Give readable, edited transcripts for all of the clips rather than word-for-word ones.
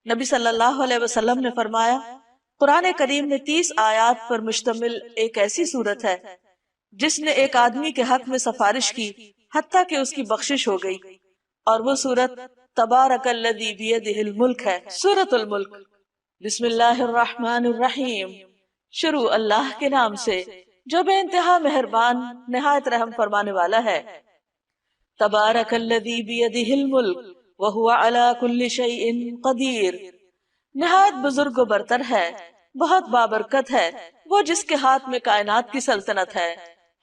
نبی صلی اللہ علیہ وسلم نے فرمایا قرآن کریم میں 30 آیات پر مشتمل ایک ایسی صورت ہے جس نے ایک آدمی کے حق میں سفارش کی حتیٰ کہ اس کی بخشش ہو گئی، اور وہ صورت تبارک الذی بیدہ الملک ہے، سورۃ الملک۔ بسم اللہ الرحمن الرحیم، شروع اللہ کے نام سے جو بے انتہا مہربان نہایت رحم فرمانے والا ہے۔ تبارک الذی بیدہ الملک وہو علی کل شیء قدیر، نہایت بزرگ و برتر ہے، بہت بابرکت ہے وہ جس کے ہاتھ میں کائنات کی سلطنت ہے،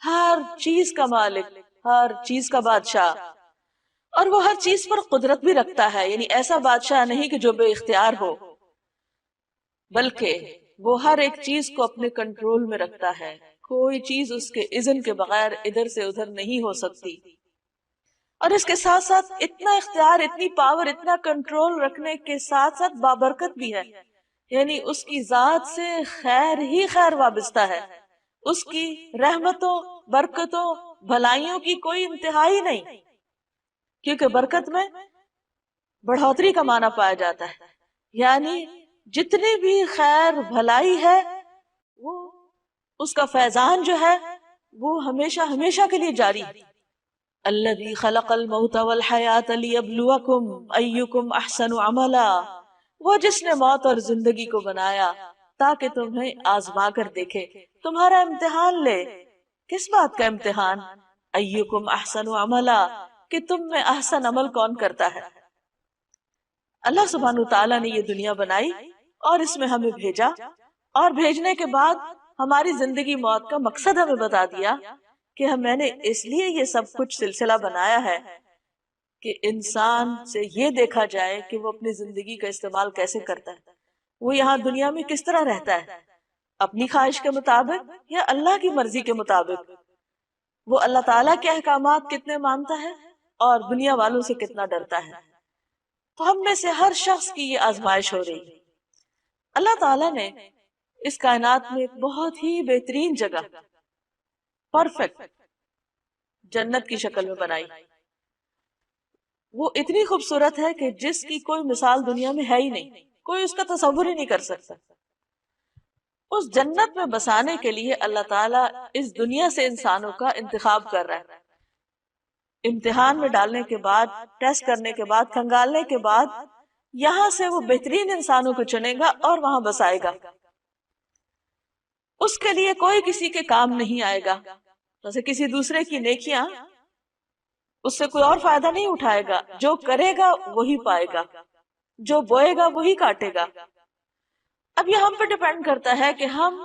ہر چیز کا مالک، ہر چیز کا بادشاہ، اور وہ ہر چیز پر قدرت بھی رکھتا ہے، یعنی ایسا بادشاہ نہیں کہ جو بے اختیار ہو، بلکہ وہ ہر ایک چیز کو اپنے کنٹرول میں رکھتا ہے، کوئی چیز اس کے اذن کے بغیر ادھر سے ادھر نہیں ہو سکتی۔ اور اس کے ساتھ ساتھ اتنا اختیار، اتنی پاور، اتنا کنٹرول رکھنے کے ساتھ ساتھ بابرکت بھی ہے، یعنی اس کی ذات سے خیر ہی خیر وابستہ ہے، اس کی رحمتوں، برکتوں، بھلائیوں کی کوئی انتہا ہی نہیں، کیونکہ برکت میں بڑھوتری کا معنی پایا جاتا ہے، یعنی جتنی بھی خیر بھلائی ہے وہ اس کا فیضان جو ہے وہ ہمیشہ ہمیشہ کے لیے جاری ہے۔ الذی خلق الموت والحیات لیبلوکم ایکم احسن عملا، وہ جس نے موت اور زندگی کو بنایا تاکہ تمہیں آزما کر دیکھے، تمہارا امتحان لے۔ کس بات کا امتحان؟ ایکم احسن عملا، کہ تم میں احسن عمل کون کرتا ہے۔ اللہ سبحانہ تعالیٰ نے یہ دنیا بنائی اور اس میں ہمیں بھیجا، اور بھیجنے کے بعد ہماری زندگی موت کا مقصد ہمیں بتا دیا کہ میں نے اس لیے یہ سب کچھ سلسلہ بنایا ہے کہ انسان سے یہ دیکھا جائے کہ وہ اپنی زندگی کا استعمال کیسے کرتا ہے، وہ یہاں دنیا میں کس طرح رہتا ہے، اپنی خواہش کے مطابق یا اللہ کی مرضی کے مطابق، وہ اللہ تعالیٰ کے احکامات کتنے مانتا ہے اور دنیا والوں سے کتنا ڈرتا ہے۔ تو ہم میں سے ہر شخص کی یہ آزمائش ہو رہی ہے۔ اللہ تعالیٰ نے اس کائنات میں ایک بہت ہی بہترین جگہ، پرفیکٹ جنت کی شکل میں بنائی، وہ اتنی خوبصورت ہے کہ جس کی کوئی مثال دنیا میں ہے ہی نہیں، کوئی اس کا تصور ہی نہیں کر سکتا۔ اس جنت میں بسانے کے لیے اللہ تعالیٰ اس دنیا سے انسانوں کا انتخاب کر رہا ہے، امتحان میں ڈالنے کے بعد، ٹیسٹ کرنے کے بعد، کھنگالنے کے بعد یہاں سے وہ بہترین انسانوں کو چنے گا اور وہاں بسائے گا۔ اس کے لیے کوئی کسی کے کام نہیں آئے گا، جیسے کسی دوسرے کی نیکیاں اس سے کوئی اور فائدہ نہیں اٹھائے گا، جو کرے گا وہی پائے گا، جو بوئے گا وہی کاٹے گا۔ اب یہ ہم پہ ڈیپینڈ کرتا ہے کہ ہم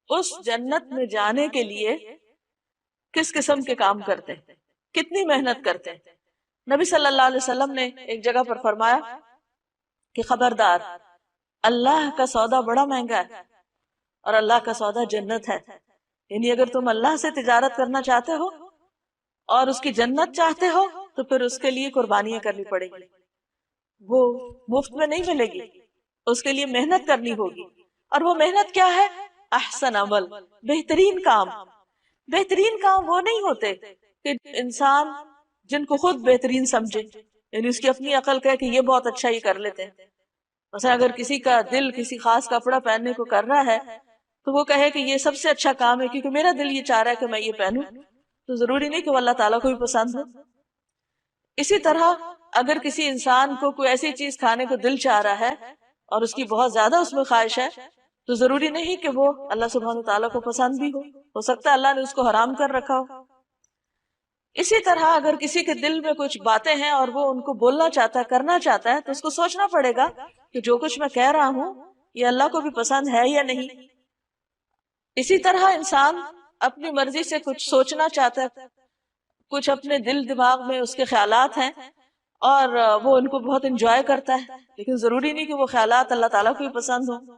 اس جنت میں جانے کے لیے کس قسم کے کام کرتے ہیں، کتنی محنت کرتے ہیں۔ نبی صلی اللہ علیہ وسلم نے ایک جگہ پر فرمایا کہ خبردار، اللہ کا سودا بڑا مہنگا ہے اور اللہ کا سودا جنت ہے، یعنی اگر تم اللہ سے تجارت کرنا چاہتے ہو اور اس کی جنت چاہتے ہو تو پھر اس کے لیے قربانیاں کرنی پڑیں گی، وہ مفت میں نہیں ملے گی، اس کے لیے محنت کرنی ہوگی۔ اور وہ محنت کیا ہے؟ احسن عمل، بہترین کام۔ بہترین کام وہ نہیں ہوتے کہ انسان جن کو خود بہترین سمجھے، یعنی اس کی اپنی عقل کہے کہ یہ بہت اچھا ہی کر لیتے ہیں۔ مثلا اگر کسی کا دل کسی خاص کپڑا پہننے کو کر رہا ہے تو وہ کہے کہ یہ سب سے اچھا کام ہے کیونکہ میرا دل یہ چاہ رہا ہے کہ میں یہ پہنوں، تو ضروری نہیں کہ وہ اللہ تعالیٰ کو بھی پسند ہو۔ اسی طرح اگر کسی انسان کو کوئی ایسی چیز کھانے کو دل چاہ رہا ہے اور اس کی بہت زیادہ اس میں خواہش ہے تو ضروری نہیں کہ وہ اللہ سبحانہ تعالیٰ کو پسند بھی ہو سکتا ہے اللہ نے اس کو حرام کر رکھا ہو۔ اسی طرح اگر کسی کے دل میں کچھ باتیں ہیں اور وہ ان کو بولنا چاہتا ہے، کرنا چاہتا ہے، تو اس کو سوچنا پڑے گا کہ جو کچھ میں کہہ رہا ہوں یہ اللہ کو بھی پسند ہے یا نہیں۔ اسی طرح انسان اپنی مرضی سے کچھ سوچنا چاہتا ہے، کچھ اپنے دل دماغ میں اس کے خیالات ہیں اور وہ ان کو بہت انجوائے کرتا ہے، لیکن ضروری نہیں کہ وہ خیالات اللہ تعالیٰ کو بھی پسند ہوں۔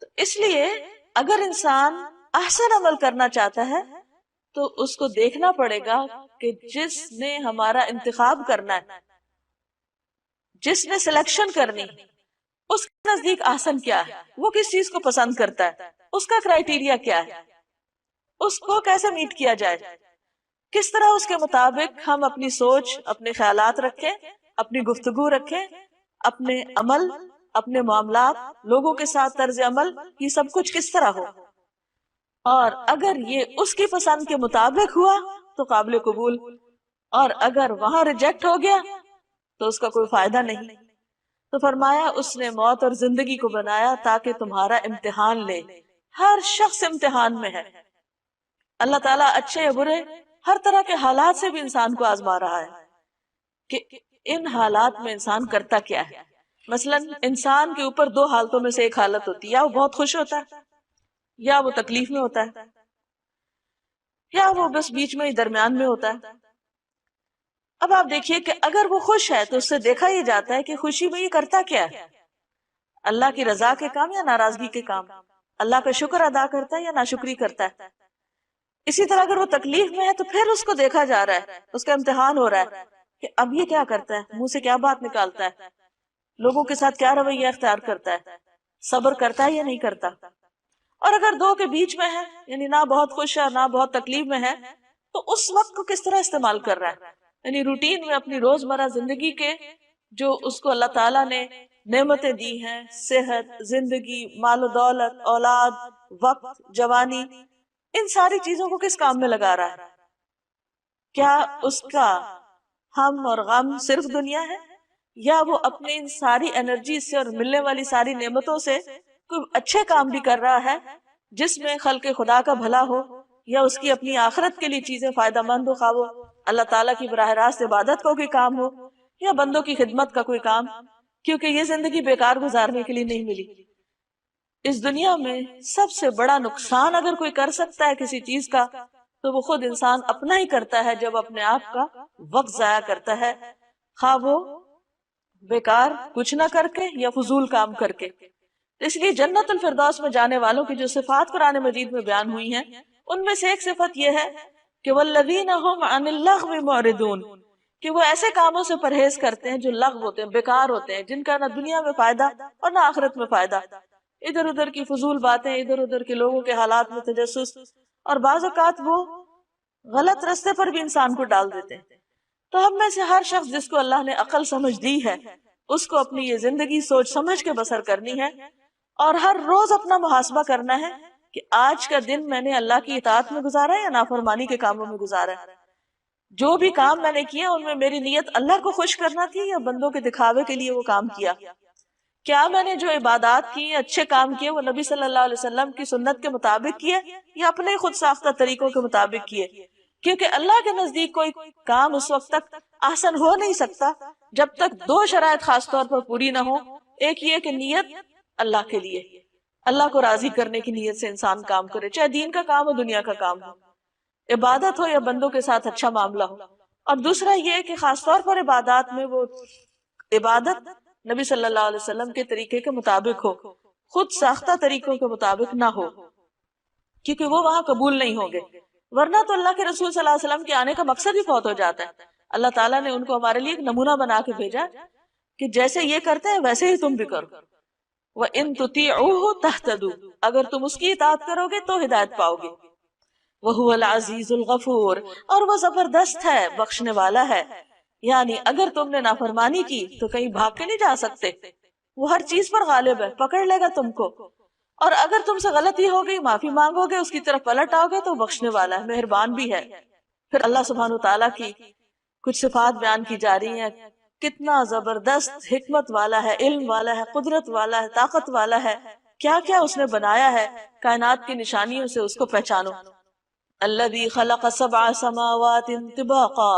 تو اس لیے اگر انسان احسن عمل کرنا چاہتا ہے تو اس کو دیکھنا پڑے گا کہ جس نے ہمارا انتخاب کرنا ہے، جس نے سلیکشن کرنی، اس کے نزدیک احسن کیا ہے، وہ کس چیز کو پسند کرتا ہے، اس کا کرائیٹیریا کیا ہے، اس کو کیسے میٹ کیا جائے، کس طرح اس کے مطابق ہم اپنی سوچ، اپنے خیالات رکھیں، اپنی گفتگو رکھیں، اپنے عمل، اپنے معاملات، لوگوں کے ساتھ طرز عمل، یہ سب کچھ کس طرح ہو، اور اگر یہ اس کی پسند کے مطابق ہوا تو قابل قبول، اور اگر وہاں ریجیکٹ ہو گیا تو اس کا کوئی فائدہ نہیں۔ تو فرمایا اس نے موت اور زندگی کو بنایا تاکہ تمہارا امتحان لے۔ ہر شخص امتحان میں ہے، اللہ تعالیٰ اچھے یا برے ہر طرح کے حالات سے بھی انسان کو آزما رہا ہے کہ ان حالات میں انسان کرتا کیا ہے۔ مثلا انسان کے اوپر دو حالتوں میں سے ایک حالت ہوتی ہے، یا وہ بہت خوش ہوتا ہے یا وہ تکلیف میں ہوتا ہے، یا وہ بس بیچ میں ہی درمیان میں ہوتا ہے۔ اب آپ دیکھیے کہ اگر وہ خوش ہے تو اس سے دیکھا یہ جاتا ہے کہ خوشی میں یہ کرتا کیا ہے، اللہ کی رضا کے کام یا ناراضگی کے کام، اللہ کا شکر ادا کرتا ہے یا ناشکری کرتا ہے۔ اسی طرح اگر وہ تکلیف میں ہے تو پھر اس کو دیکھا جا رہا ہے، اس کا امتحان ہو رہا ہے کہ اب یہ کیا کرتا ہے، منہ سے کیا بات نکالتا ہے، لوگوں کے ساتھ کیا رویہ اختیار کرتا ہے، صبر کرتا ہے یا نہیں کرتا۔ اور اگر دو کے بیچ میں ہے، یعنی نہ بہت خوش ہے نہ بہت تکلیف میں ہے، تو اس وقت کو کس طرح استعمال کر رہا ہے، یعنی روٹین میں اپنی روزمرہ زندگی کے جو اس کو اللہ تعالیٰ نے نعمتیں دی ہیں، صحت، زندگی، مال و دولت، اولاد، وقت، جوانی، ان ساری چیزوں کو کس کام میں لگا رہا ہے؟ کیا اس کا ہم اور غم صرف دنیا ہے، یا وہ اپنی ان ساری انرجی سے اور ملنے والی ساری نعمتوں سے کوئی اچھے کام بھی کر رہا ہے جس میں خلق خدا کا بھلا ہو، یا اس کی اپنی آخرت کے لیے چیزیں فائدہ مند ہو، خواہ وہ اللہ تعالیٰ کی براہ راست عبادت کا کوئی کام ہو یا بندوں کی خدمت کا کوئی کام، کیونکہ یہ زندگی بیکار گزارنے کے لیے نہیں ملی۔ اس دنیا میں سب سے بڑا نقصان اگر کوئی کر سکتا ہے کسی چیز کا تو وہ خود انسان اپنا ہی کرتا ہے، جب اپنے آپ کا وقت ضائع کرتا ہے، خواہ وہ بیکار کچھ نہ کر کے یا فضول کام کر کے۔ اس لیے جنت الفردوس میں جانے والوں کی جو صفات قرآن مجید میں بیان ہوئی ہیں، ان میں سے ایک صفت یہ ہے کہ والذین هم عن اللغو معرضون، کہ وہ ایسے کاموں سے پرہیز کرتے ہیں جو لغو ہوتے ہیں، بیکار ہوتے ہیں، جن کا نہ دنیا میں فائدہ اور نہ آخرت میں فائدہ، ادھر ادھر کی فضول باتیں، ادھر ادھر کے لوگوں کے حالات میں تجسس، اور بعض اوقات وہ غلط رستے پر بھی انسان کو ڈال دیتے ہیں۔ تو ہم میں سے ہر شخص جس کو اللہ نے عقل سمجھ دی ہے، اس کو اپنی یہ زندگی سوچ سمجھ کے بسر کرنی ہے، اور ہر روز اپنا محاسبہ کرنا ہے کہ آج کا دن میں نے اللہ کی اطاعت میں گزارا یا نافرمانی کے کاموں میں گزارا ہے۔ جو بھی کام میں نے کیا ان میں میری نیت اللہ کو خوش کرنا تھی یا بندوں کے دکھاوے کے لیے وہ کام کیا؟ کیا میں نے جو عبادات کی، اچھے کام کیے، وہ نبی صلی اللہ علیہ وسلم کی سنت کے مطابق کیے یا اپنے خود ساختہ طریقوں کے مطابق کیے؟ کیونکہ اللہ کے نزدیک کوئی کام اس وقت تک احسن ہو نہیں سکتا جب تک دو شرائط خاص طور پر پوری نہ ہو۔ ایک یہ کہ نیت اللہ کے لیے، اللہ کو راضی کرنے کی نیت سے انسان کام کرے، چاہے دین کا کام ہو دنیا کا کام ہو، عبادت ہو یا بندوں کے ساتھ اچھا معاملہ ہو۔ اور دوسرا یہ کہ خاص طور پر عبادات میں وہ عبادت نبی صلی اللہ علیہ وسلم کے طریقے کے مطابق ہو، خود ساختہ طریقوں کے مطابق نہ ہو، کیونکہ وہ وہاں قبول نہیں ہوں گے۔ ورنہ تو اللہ کے رسول صلی اللہ علیہ وسلم کے آنے کا مقصد ہی فوت ہو جاتا ہے۔ اللہ تعالیٰ نے ان کو ہمارے لیے ایک نمونہ بنا کے بھیجا کہ جیسے یہ کرتے ہیں ویسے ہی تم بھی کرو۔ وَإِن تُطِيعُوهُ تَهْتَدُوا، اگر تم اس کی اطاعت کرو گے تو ہدایت پاؤ گے۔ وَهُوَ الْعَزِيزُ الْغَفُورُ، اور وہ زبردست ہے، بخشنے والا ہے۔ یعنی اگر تم نے نافرمانی کی تو کہیں بھاگ کے نہیں جا سکتے، وہ ہر چیز پر غالب ہے، پکڑ لے گا تم کو۔ اور اگر تم سے غلطی ہو گئی، معافی مانگو گے، اس کی طرف پلٹ آؤ گے تو بخشنے والا ہے، مہربان بھی ہے۔ پھر اللہ سبحانہ وتعالیٰ کی کچھ صفات بیان کی جا رہی ہیں، کتنا زبردست حکمت والا ہے، علم والا ہے، قدرت والا ہے، طاقت والا ہے، کیا کیا اس نے بنایا ہے، کائنات کی نشانیوں سے اس کو پہچانو۔ الذی خلق سبع سماوات طباقا،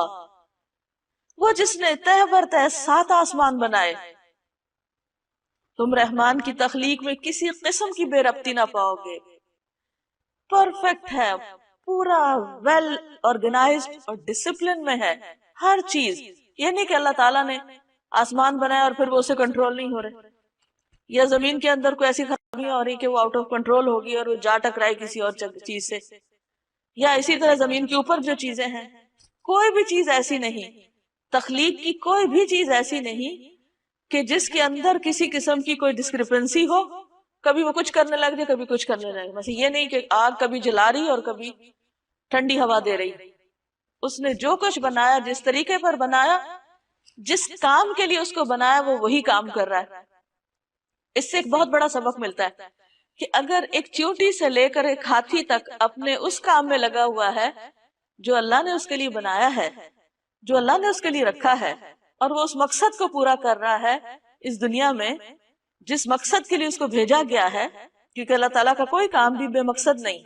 وہ جس نے تہ بر تہ 7 آسمان بنائے، تم رحمان کی تخلیق میں کسی قسم کی بے ربطی نہ پاؤ گے، پرفیکٹ ہے، پورا ویل آرگنائزڈ اور ڈسپلن میں ہے ہر چیز۔ یہ نہیں کہ اللہ تعالیٰ نے آسمان بنایا اور پھر وہ اسے کنٹرول نہیں ہو رہے، یا زمین کے اندر کوئی ایسی خرابیاں ہو رہی کہ وہ آؤٹ آف کنٹرول ہوگی اور وہ جا ٹکرائے کسی اور چیز سے، یا اسی طرح زمین کے اوپر جو چیزیں ہیں، کوئی بھی چیز ایسی نہیں، تخلیق کی کوئی بھی چیز ایسی نہیں کہ جس کے اندر کسی قسم کی کوئی ڈسکرپنسی ہو، کبھی وہ کچھ کرنے لگ جائے کبھی کچھ کرنے لگے۔ مثلا یہ نہیں کہ آگ کبھی جلا رہی اور کبھی ٹھنڈی ہوا دے رہی۔ اس نے جو کچھ بنایا جس طریقے پر بنایا جس کام کے لیے اس کو بنایا وہ وہی کام کر رہا ہے۔ اس سے ایک بہت بڑا سبق ملتا ہے کہ اگر ایک چیونٹی سے لے کر ایک ہاتھی تک اپنے اس کام میں لگا ہوا ہے جو اللہ نے اس کے لیے بنایا ہے، جو اللہ نے اس کے لیے رکھا ہے، اور وہ اس مقصد کو پورا کر رہا ہے اس دنیا میں جس مقصد کے لیے اس کو بھیجا گیا ہے، کیونکہ اللہ تعالیٰ کا کوئی کام بھی بے مقصد نہیں،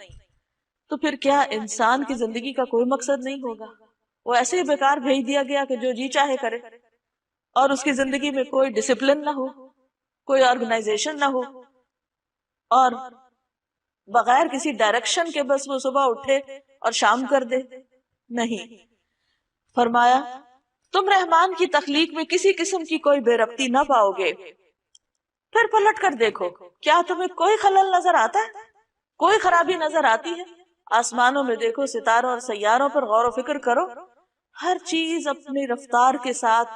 تو پھر کیا انسان کی زندگی کا کوئی مقصد نہیں ہوگا؟ وہ ایسے ہی بیکار بھیج دیا گیا کہ جو جی چاہے کرے، اور اس کی زندگی میں کوئی ڈسپلن نہ ہو، کوئی آرگنائزیشن نہ ہو، اور بغیر کسی ڈائریکشن کے بس وہ صبح اٹھے اور شام کر دے؟ نہیں، فرمایا تم رحمان کی تخلیق میں کسی قسم کی کوئی بے ربطی نہ پاؤ گے۔ پھر پلٹ کر دیکھو، کیا تمہیں کوئی خلل نظر آتا ہے؟ کوئی خرابی نظر آتی ہے؟ آسمانوں میں دیکھو، ستاروں اور سیاروں پر غور و فکر کرو، ہر چیز اپنی رفتار کے ساتھ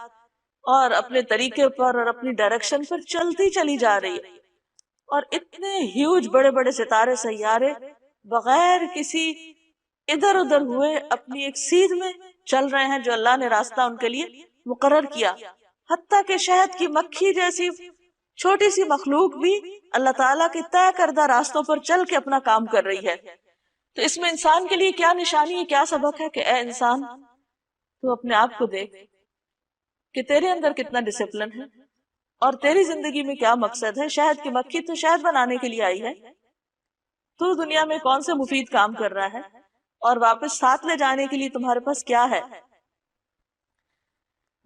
اور اپنے طریقے پر اور اپنی ڈائریکشن پر چلتی چلی جا رہی ہے، اور اتنے ہیوج بڑے بڑے ستارے سیارے بغیر کسی ادھر ادھر ہوئے اپنی ایک سیدھ میں چل رہے ہیں جو اللہ نے راستہ ان کے لیے مقرر کیا۔ حتیٰ کہ شہد کی مکھی جیسی چھوٹی سی مخلوق بھی اللہ تعالیٰ کے طے کردہ راستوں پر چل کے اپنا کام کر رہی ہے۔ تو اس میں انسان کے لیے کیا نشانی ہے، کیا سبق ہے کہ اے انسان تو اپنے آپ کو دیکھ کہ تیرے اندر کتنا ڈسپلن ہے اور تیری زندگی میں کیا مقصد ہے۔ شہد کی مکھی تو شہد بنانے کے لیے آئی ہے، تو دنیا میں کون سے مفید کام کر رہا ہے، اور واپس ساتھ لے جانے کے لیے تمہارے پاس کیا ہے؟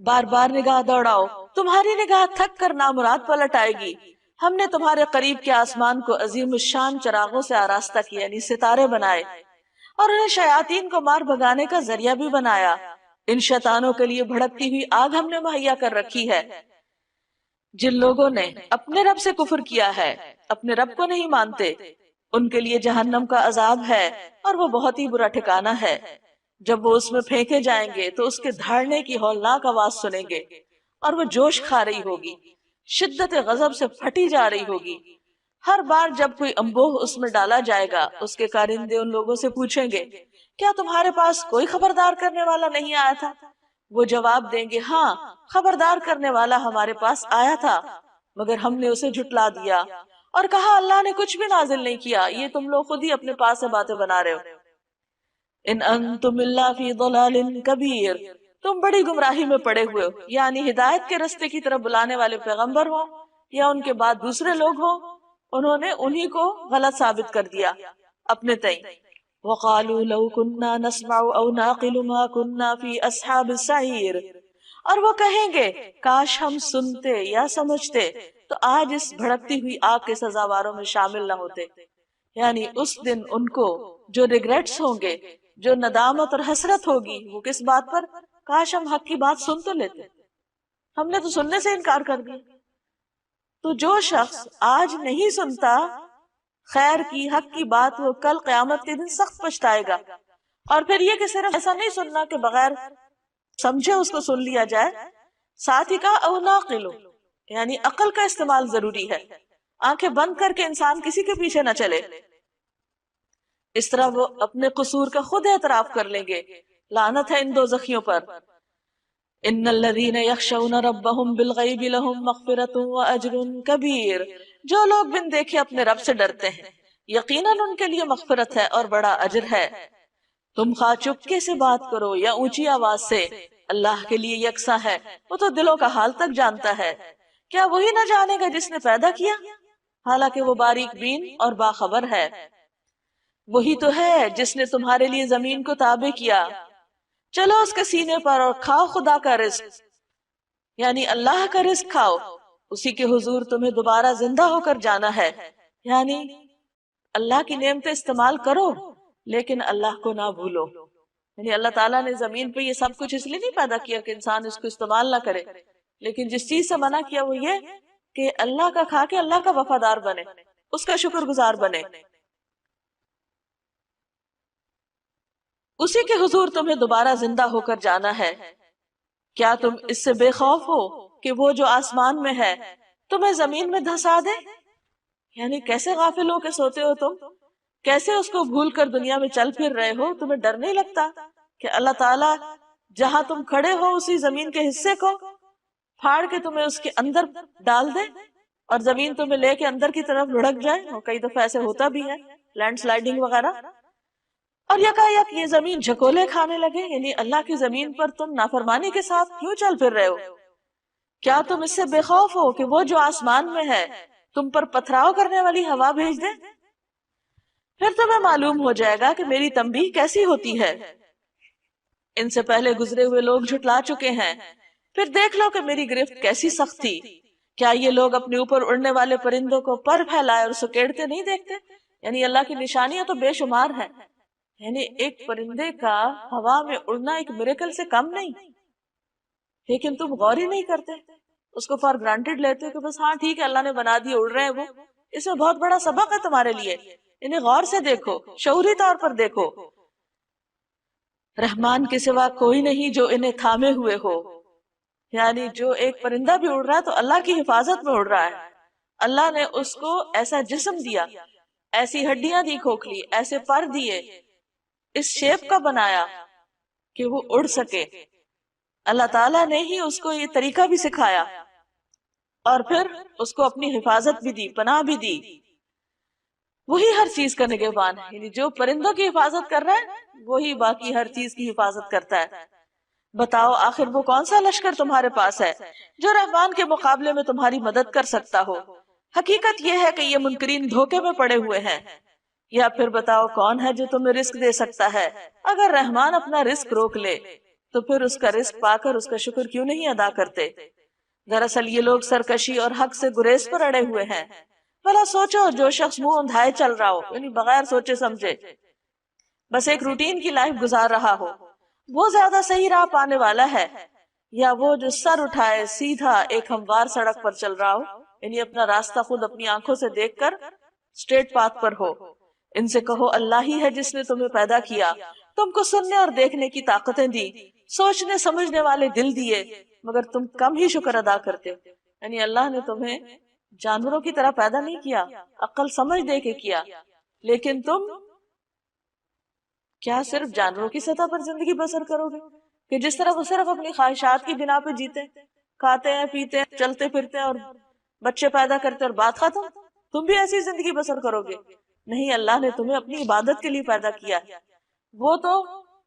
بار بار نگاہ دوڑاؤ، تمہاری نگاہ تھک کر نامراد پلٹ آئے گی۔ ہم نے تمہارے قریب کے آسمان کو عظیم الشان چراغوں سے آراستہ کیا، یعنی ستارے بنائے، اور انہیں شیاطین کو مار بھگانے کا ذریعہ بھی بنایا۔ ان شیطانوں کے لیے بھڑکتی ہوئی آگ ہم نے مہیا کر رکھی ہے۔ جن لوگوں نے اپنے رب سے کفر کیا ہے، اپنے رب کو نہیں مانتے، ان کے لیے جہنم کا عذاب ہے، اور وہ بہت ہی برا ٹھکانہ ہے۔ جب وہ اس میں پھینکے جائیں گے تو اس کے دھاڑنے کی ہولناک آواز سنیں گے، اور وہ جوش کھا رہی ہوگی، شدت غضب سے پھٹی جا رہی ہوگی۔ ہر بار جب کوئی انبوہ اس میں ڈالا جائے گا، اس کے کارندے ان لوگوں سے پوچھیں گے، کیا تمہارے پاس کوئی خبردار کرنے والا نہیں آیا تھا؟ وہ جواب دیں گے، ہاں، خبردار کرنے والا ہمارے پاس آیا تھا، مگر ہم نے اسے جھٹلا دیا اور کہا اللہ نے کچھ بھی نازل نہیں کیا، یہ تم لوگ خود ہی اپنے پاس سے باتیں بنا رہے ہو۔ ان انتم الا فی ضلال کبیر، تم بڑی گمراہی میں پڑے ہوئے ہو، یعنی ہدایت کے رستے کی طرف بلانے والے پیغمبر ہوں یا ان کے بعد دوسرے لوگ ہوں، انہوں نے انہی کو غلط ثابت کر دیا اپنے تئیں۔ وقالوا لو كنا نسمع او نعقل ما كنا في اصحاب السعیر، اور وہ کہیں گے کاش ہم سنتے یا سمجھتے تو آج اس بھڑکتی ہوئی آگ کے سزاواروں میں شامل نہ ہوتے۔ یعنی اس دن ان کو جو ریگریٹس ہوں گے، جو ندامت اور حسرت ہوگی، وہ کس بات پر؟ کاش ہم حق کی بات سن تو لیتے، ہم نے تو سننے سے انکار کر دیا۔ تو جو شخص آج نہیں سنتا خیر کی، حق کی بات، وہ کل قیامت کے دن سخت پچھتائے گا۔ اور پھر یہ کہ صرف ایسا نہیں سننا کہ بغیر سمجھے اس کو سن لیا جائے، ساتھ ہی کہا او ناقلو، یعنی عقل کا استعمال ضروری ہے، آنکھیں بند کر کے انسان کسی کے پیچھے نہ چلے۔ اس طرح وہ اپنے قصور کا خود اعتراف کر لیں گے۔ لعنت ہے ان دوزخیوں پر۔ ان الذین یخشون ربهم بالغیب لهم مغفرۃ واجر کبیر، جو لوگ بن دیکھے اپنے رب سے ڈرتے ہیں، یقیناً ان کے لیے مغفرت ہے اور بڑا اجر ہے۔ تم خواہ چپکے سے بات کرو یا اونچی آواز سے، اللہ کے لیے یکساں ہے، وہ تو دلوں کا حال تک جانتا ہے۔ کیا وہی نہ جانے گا جس نے پیدا کیا؟ حالانکہ وہ باریک بین اور باخبر ہے۔ وہی تو ہے جس نے تمہارے لیے زمین کو تابع کیا، چلو اس کے سینے پر اور کھاؤ خدا کا رزق، یعنی اللہ کا رزق کھاؤ، اسی کے حضور تمہیں دوبارہ زندہ ہو کر جانا ہے۔ یعنی اللہ کی نعمتیں استعمال کرو لیکن اللہ کو نہ بھولو۔ یعنی اللہ تعالیٰ نے زمین پہ یہ سب کچھ اس لیے نہیں پیدا کیا کہ انسان اس کو استعمال نہ کرے، لیکن جس چیز سے منع کیا وہ یہ کہ اللہ کا کھا کے اللہ کا وفادار بنے، اس کا شکر گزار بنے۔ اسی کے حضور تمہیں دوبارہ زندہ ہو کر جانا ہے۔ کیا تم اس سے بے خوف ہو کہ وہ جو آسمان میں ہے تمہیں زمین میں دھسا دے؟ یعنی کیسے غافل ہو کے سوتے ہو تم، کیسے اس کو بھول کر دنیا میں چل پھر رہے ہو؟ تمہیں ڈر نہیں لگتا کہ اللہ تعالیٰ جہاں تم کھڑے ہو اسی زمین کے حصے کو پھاڑ کے تمہیں اس کے اندر ڈال دے اور زمین تمہیں لے کے اندر کی طرف لڑک جائے، اور کئی دفعہ ایسے ہوتا بھی ہے، لینڈ سلائیڈنگ وغیرہ، اور یکایک یہ زمین جھکولے کھانے لگے، یعنی اللہ کی زمین پر تم نافرمانی کے ساتھ کیوں چل پھر رہے ہو؟ کیا تم اس سے بے خوف ہو کہ وہ جو آسمان میں ہے تم پر پتھراؤ کرنے والی ہوا بھیج دے؟ پھر تمہیں معلوم ہو جائے گا کہ میری تنبیہ کیسی ہوتی ہے۔ ان سے پہلے گزرے ہوئے لوگ جھٹلا چکے ہیں، پھر دیکھ لو کہ میری گرفت کیسی سخت تھی۔ کیا یہ لوگ اپنے اوپر اڑنے والے پرندوں کو پر پھیلائے اور سکیڑتے نہیں دیکھتے؟ یعنی اللہ کی نشانیاں تو بے شمار ہیں، یعنی ایک پرندے کا ہوا میں اڑنا ایک میریکل سے کم نہیں، لیکن تم غور ہی نہیں کرتے، اس کو فار گرانٹیڈ لیتے ہو کہ بس ہاں ٹھیک ہے اللہ نے بنا دیے اڑ رہے ہیں وہ۔ اس میں بہت بڑا سبق ہے تمہارے لیے، انہیں غور سے دیکھو، شعوری طور پر دیکھو۔ رحمان کے سوا کوئی نہیں جو انہیں تھامے ہوئے ہو، یعنی جو ایک پرندہ بھی اڑ رہا ہے تو اللہ کی حفاظت میں اڑ رہا ہے۔ اللہ نے اس کو ایسا جسم دیا، ایسی ہڈیاں دی کھوکھلی، ایسے پر دیے، اس شیپ کا بنایا کہ وہ اڑ سکے۔ اللہ تعالیٰ نے ہی اس کو یہ طریقہ بھی سکھایا اور پھر اس کو اپنی حفاظت بھی دی، پناہ بھی دی۔ وہی ہر چیز کا نگہبان ہے، یعنی جو پرندوں کی حفاظت کر رہا ہے وہی باقی ہر چیز کی حفاظت کرتا ہے۔ بتاؤ آخر وہ کون سا لشکر تمہارے پاس ہے جو رحمان کے مقابلے میں تمہاری مدد کر سکتا ہو؟ حقیقت یہ ہے کہ یہ منکرین دھوکے میں پڑے ہوئے ہیں۔ یا پھر بتاؤ کون ہے جو تمہیں رزق دے سکتا ہے؟ اگر رحمان اپنا رزق روک لے تو پھر اس کا رزق پا کر اس کا شکر کیوں نہیں ادا کرتے؟ دراصل یہ لوگ سرکشی اور حق سے گریز پر اڑے ہوئے ہیں۔ بھلا سوچو جو شخص منہ اندھائے چل رہا ہو، یعنی بغیر سوچے سمجھے بس ایک روٹین کی لائف گزار رہا ہو، وہ زیادہ صحیح راہ پانے والا ہے، یا وہ جو سر اٹھائے سیدھا ایک ہموار سڑک پر چل رہا ہو، یعنی اپنا راستہ خود اپنی آنکھوں سے دیکھ کر اسٹریٹ پاتھ پر ہو؟ ان سے کہو اللہ ہی ہے جس نے تمہیں پیدا کیا، تم کو سننے اور دیکھنے کی طاقتیں دی، سوچنے سمجھنے والے دل دیے، مگر تم کم ہی شکر ادا کرتے ہو۔ یعنی اللہ نے تمہیں جانوروں کی طرح پیدا نہیں کیا، عقل سمجھ دے کے کیا، لیکن تم کیا صرف جانوروں کی سطح پر زندگی بسر کرو گے کہ جس طرح وہ صرف اپنی خواہشات کی بنا پہ جیتے، کھاتے ہیں، پیتے ہیں، چلتے پھرتے ہیں اور بچے پیدا کرتے اور بات ختم؟ تم بھی ایسی زندگی بسر کرو گے؟ نہیں، اللہ نے تمہیں اپنی عبادت کے لیے پیدا کیا، وہ تو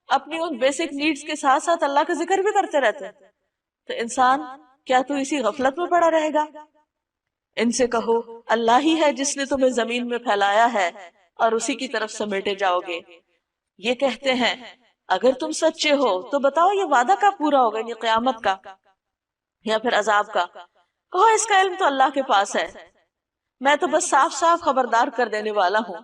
اپنی ان بیسک نیڈز کے ساتھ ساتھ اللہ کا ذکر بھی کرتے رہتے ہیں۔ تو انسان کیا تو اسی غفلت میں پڑا رہے گا؟ ان سے کہو اللہ ہی ہے جس نے تمہیں زمین میں پھیلایا ہے اور اسی کی طرف سمیٹے جاؤ گے۔ یہ کہتے ہیں اگر تم سچے ہو تو بتاؤ یہ وعدہ کب پورا ہوگا، یعنی قیامت کا یا پھر عذاب کا؟ کہو اس کا علم تو اللہ کے پاس ہے، میں تو بس صاف صاف خبردار کر دینے والا ہوں۔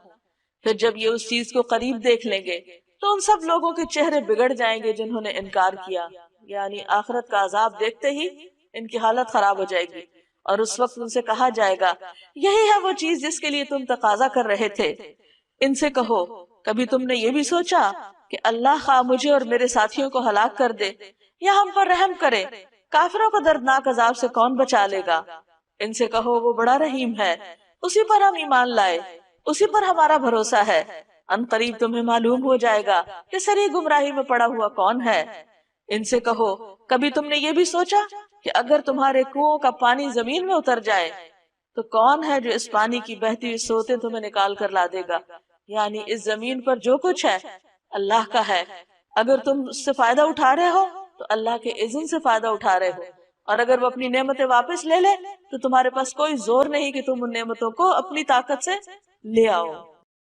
پھر جب یہ اس چیز کو قریب دیکھ لیں گے تو ان سب لوگوں کے چہرے بگڑ جائیں گے جنہوں نے انکار کیا، یعنی آخرت کا عذاب دیکھتے ہی ان کی حالت خراب ہو جائے گی، اور اس وقت ان سے کہا جائے گا یہی ہے وہ چیز جس کے لیے تم تقاضا کر رہے تھے۔ ان سے کہو کبھی تم نے یہ بھی سوچا کہ اللہ خواہ مجھے اور میرے ساتھیوں کو ہلاک کر دے یا ہم پر رحم کرے، کافروں کو دردناک عذاب سے کون بچا لے گا؟ ان سے کہو وہ بڑا رحیم ہے، اسی پر ہم ایمان لائے، اسی پر ہمارا بھروسہ ہے، ان قریب تمہیں معلوم ہو جائے گا کہ سری گمراہی میں پڑا ہوا کون ہے۔ ان سے کہو کبھی تم نے یہ بھی سوچا کہ اگر تمہارے کنووں کا پانی زمین میں اتر جائے تو کون ہے جو اس پانی کی بہتی ہوئی سوتیں تمہیں نکال کر لا دے گا؟ یعنی اس زمین پر جو کچھ ہے اللہ کا ہے، اگر تم اس سے فائدہ اٹھا رہے ہو تو اللہ کے اذن سے فائدہ اٹھا رہے ہو، اور اگر وہ اپنی نعمتیں واپس لے لے تو تمہارے پاس کوئی زور نہیں کہ تم ان نعمتوں کو اپنی طاقت سے لے آؤ۔